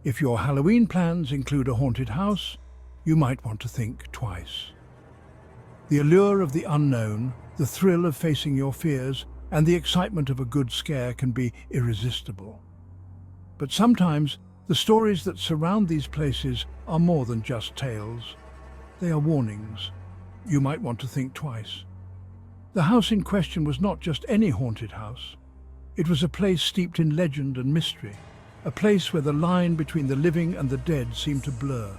If your Halloween plans include a haunted house, you might want to think twice. The allure of the unknown, the thrill of facing your fears, and the excitement of a good scare can be irresistible. But sometimes, the stories that surround these places are more than just tales. They are warnings. You might want to think twice. The house in question was not just any haunted house. It was a place steeped in legend and mystery, a place where the line between the living and the dead seemed to blur.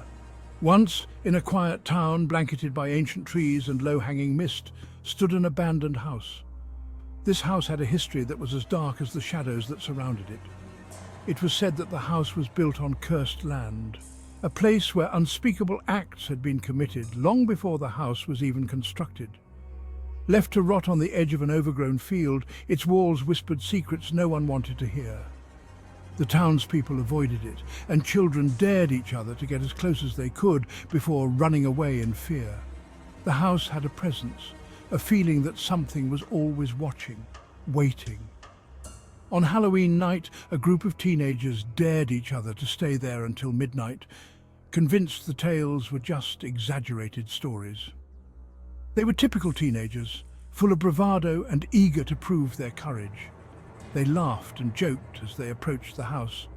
Once, in a quiet town blanketed by ancient trees and low-hanging mist, stood an abandoned house. This house had a history that was as dark as the shadows that surrounded it. It was said that the house was built on cursed land, a place where unspeakable acts had been committed long before the house was even constructed. Left to rot on the edge of an overgrown field, its walls whispered secrets no one wanted to hear. The townspeople avoided it, and children dared each other to get as close as they could before running away in fear. The house had a presence, a feeling that something was always watching, waiting. On Halloween night, a group of teenagers dared each other to stay there until midnight, convinced the tales were just exaggerated stories. They were typical teenagers, full of bravado and eager to prove their courage. They laughed and joked as they approached the house,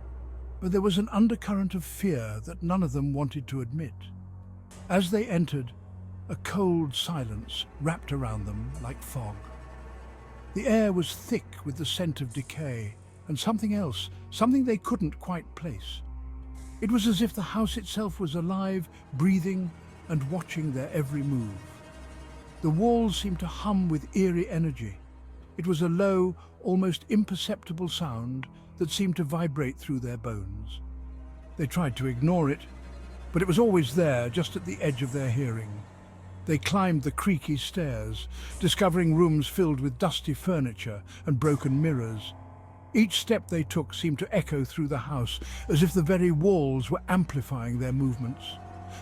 but there was an undercurrent of fear that none of them wanted to admit. As they entered, a cold silence wrapped around them like fog. The air was thick with the scent of decay and something else, something they couldn't quite place. It was as if the house itself was alive, breathing, and watching their every move. The walls seemed to hum with eerie energy. It was a low, almost imperceptible sound that seemed to vibrate through their bones. They tried to ignore it, but it was always there, just at the edge of their hearing. They climbed the creaky stairs, discovering rooms filled with dusty furniture and broken mirrors. Each step they took seemed to echo through the house, as if the very walls were amplifying their movements.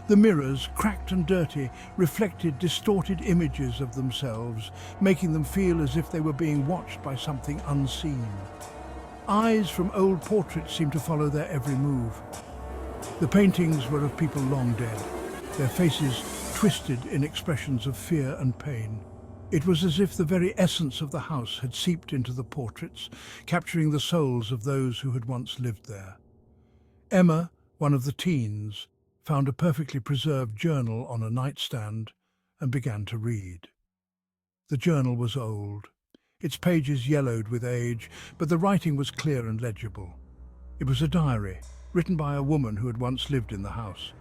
The mirrors, cracked and dirty, reflected distorted images of themselves, making them feel as if they were being watched by something unseen. Eyes from old portraits seemed to follow their every move. The paintings were of people long dead, their faces twisted in expressions of fear and pain. It was as if the very essence of the house had seeped into the portraits, capturing the souls of those who had once lived there. Emma, one of the teens, found a perfectly preserved journal on a nightstand and began to read. The journal was old, its pages yellowed with age, but the writing was clear and legible. It was a diary, written by a woman who had once lived in the house.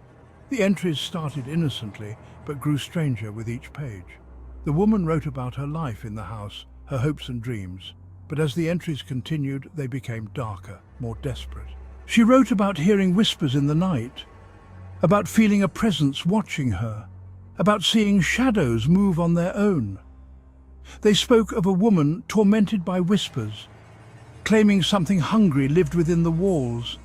The entries started innocently, but grew stranger with each page. The woman wrote about her life in the house, her hopes and dreams, but as the entries continued, they became darker, more desperate. She wrote about hearing whispers in the night, about feeling a presence watching her, about seeing shadows move on their own. They spoke of a woman tormented by whispers, claiming something hungry lived within the walls.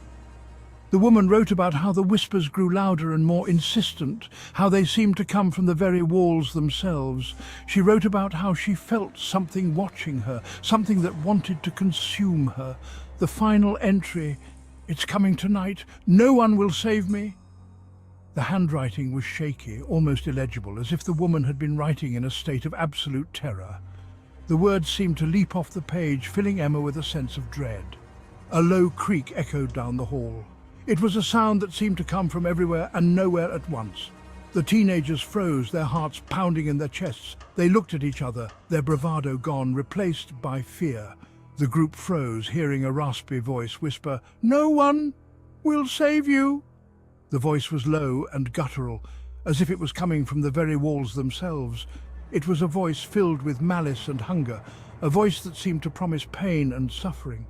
The woman wrote about how the whispers grew louder and more insistent, how they seemed to come from the very walls themselves. She wrote about how she felt something watching her, something that wanted to consume her. The final entry, "It's coming tonight, no one will save me." The handwriting was shaky, almost illegible, as if the woman had been writing in a state of absolute terror. The words seemed to leap off the page, filling Emma with a sense of dread. A low creak echoed down the hall. It was a sound that seemed to come from everywhere and nowhere at once. The teenagers froze, their hearts pounding in their chests. They looked at each other, their bravado gone, replaced by fear. The group froze, hearing a raspy voice whisper, "No one will save you." The voice was low and guttural, as if it was coming from the very walls themselves. It was a voice filled with malice and hunger, a voice that seemed to promise pain and suffering.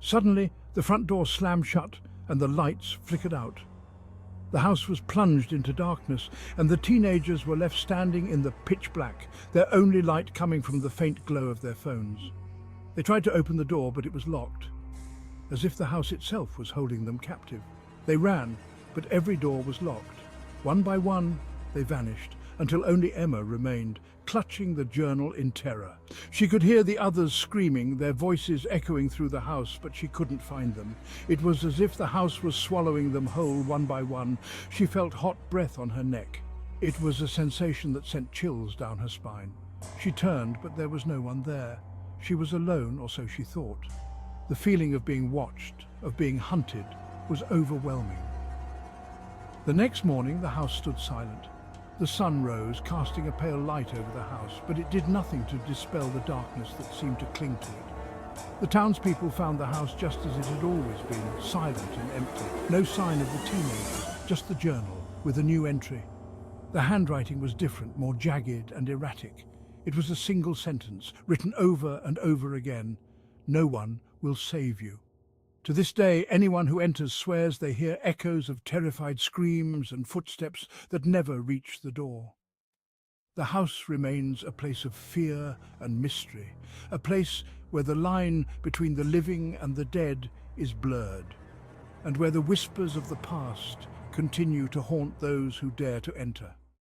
Suddenly, the front door slammed shut, and the lights flickered out. The house was plunged into darkness, and the teenagers were left standing in the pitch black, their only light coming from the faint glow of their phones. They tried to open the door, but it was locked, as if the house itself was holding them captive. They ran, but every door was locked. One by one, they vanished, until only Emma remained, clutching the journal in terror. She could hear the others screaming, their voices echoing through the house, but she couldn't find them. It was as if the house was swallowing them whole one by one. She felt hot breath on her neck. It was a sensation that sent chills down her spine. She turned, but there was no one there. She was alone, or so she thought. The feeling of being watched, of being hunted, was overwhelming. The next morning, the house stood silent. The sun rose, casting a pale light over the house, but it did nothing to dispel the darkness that seemed to cling to it. The townspeople found the house just as it had always been, silent and empty. No sign of the teenagers, just the journal, with a new entry. The handwriting was different, more jagged and erratic. It was a single sentence, written over and over again. No one will save you. To this day, anyone who enters swears they hear echoes of terrified screams and footsteps that never reach the door. The house remains a place of fear and mystery, a place where the line between the living and the dead is blurred, and where the whispers of the past continue to haunt those who dare to enter.